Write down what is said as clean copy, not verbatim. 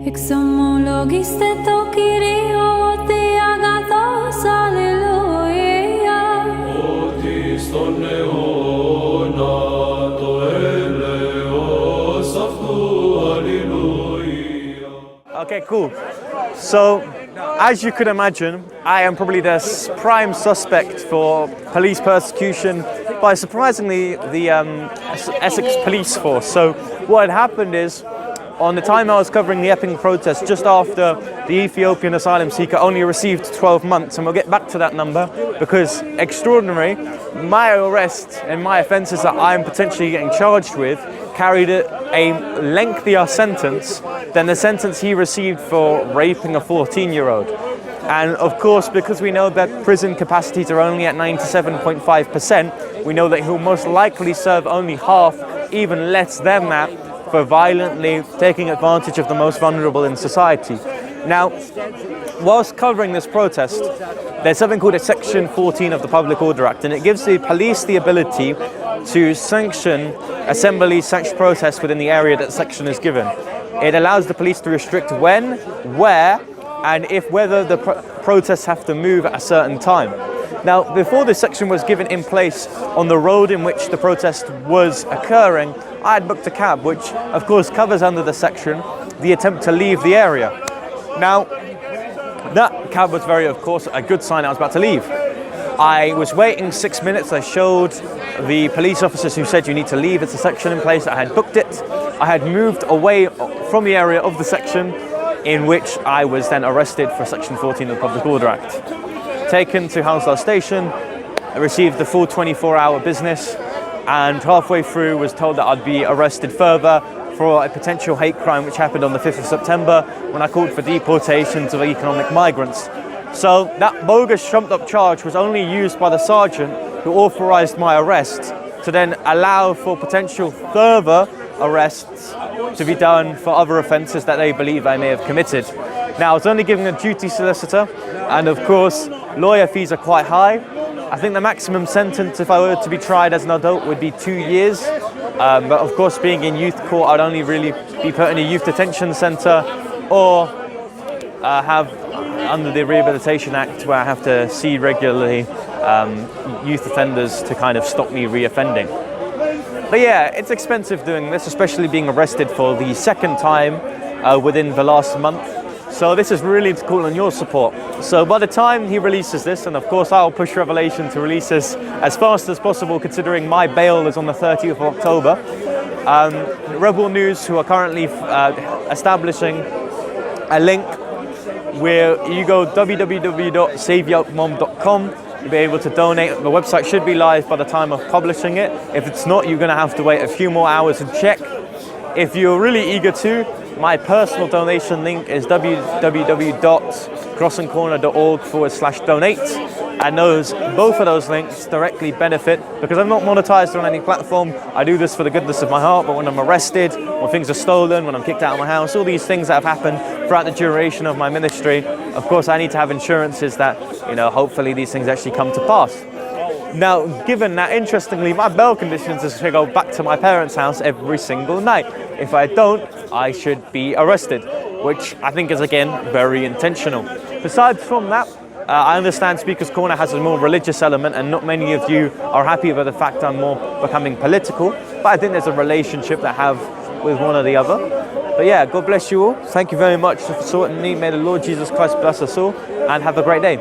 Exomologiste tokirio te agathos alleluia. Otis ton neona to eleos aftu alleluia. Okay, cool. So, as you could imagine, I am probably the prime suspect for police persecution by surprisingly the Essex Police Force. So, what had happened is, on the time I was covering the Epping protest, just after the Ethiopian asylum seeker only received 12 months, and we'll get back to that number because extraordinary, my arrest and my offences that I'm potentially getting charged with carried a lengthier sentence than the sentence he received for raping a 14-year-old. And of course, because we know that prison capacities are only at 97.5%, we know that he'll most likely serve only half, even less than that, for violently taking advantage of the most vulnerable in society. Now, whilst covering this protest, there's something called a Section 14 of the Public Order Act, and it gives the police the ability to sanction assembly/protests within the area that section is given. It allows the police to restrict when, where, and whether the protests have to move at a certain time. Now, before this section was given in place on the road in which the protest was occurring, I had booked a cab, which of course covers under the section the attempt to leave the area. Now, that cab was of course, a good sign I was about to leave. I was waiting 6 minutes. I showed the police officers who said you need to leave, it's a section in place. I had booked it. I had moved away from the area of the section in which I was then arrested for Section 14 of the Public Order Act. Taken to Hounslow Station, I received the full 24-hour business, and halfway through was told that I'd be arrested further for a potential hate crime which happened on the 5th of September when I called for deportations of economic migrants. So that bogus trumped up charge was only used by the sergeant who authorised my arrest to then allow for potential further arrests to be done for other offences that they believe I may have committed. Now, I was only giving a duty solicitor, and of course, lawyer fees are quite high. I think the maximum sentence if I were to be tried as an adult would be 2 years. But of course, being in youth court, I'd only really be put in a youth detention centre or have under the Rehabilitation Act where I have to see regularly youth offenders to kind of stop me re-offending. But yeah, it's expensive doing this, especially being arrested for the second time within the last month. So this is really to call on your support. So by the time he releases this, and of course I'll push Revelation to release this as fast as possible considering my bail is on the 30th of October, Rebel News, who are currently establishing a link where you go www.saveyourmom.com, you'll be able to donate. The website should be live by the time of publishing it. If it's not, you're going to have to wait a few more hours and check. If you're really eager to, my personal donation link is www.crossandcorner.org/donate. And both of those links directly benefit, because I'm not monetized on any platform. I do this for the goodness of my heart, but when I'm arrested, when things are stolen, when I'm kicked out of my house, all these things that have happened throughout the duration of my ministry, of course I need to have insurances that, hopefully these things actually come to pass. Now, given that, interestingly, my bail conditions is to go back to my parents' house every single night. If I don't, I should be arrested, which I think is, again, very intentional. Besides from that, I understand Speaker's Corner has a more religious element, and not many of you are happy with the fact I'm more becoming political, but I think there's a relationship that I have with one or the other. But yeah, God bless you all. Thank you very much for supporting me. May the Lord Jesus Christ bless us all, and have a great day.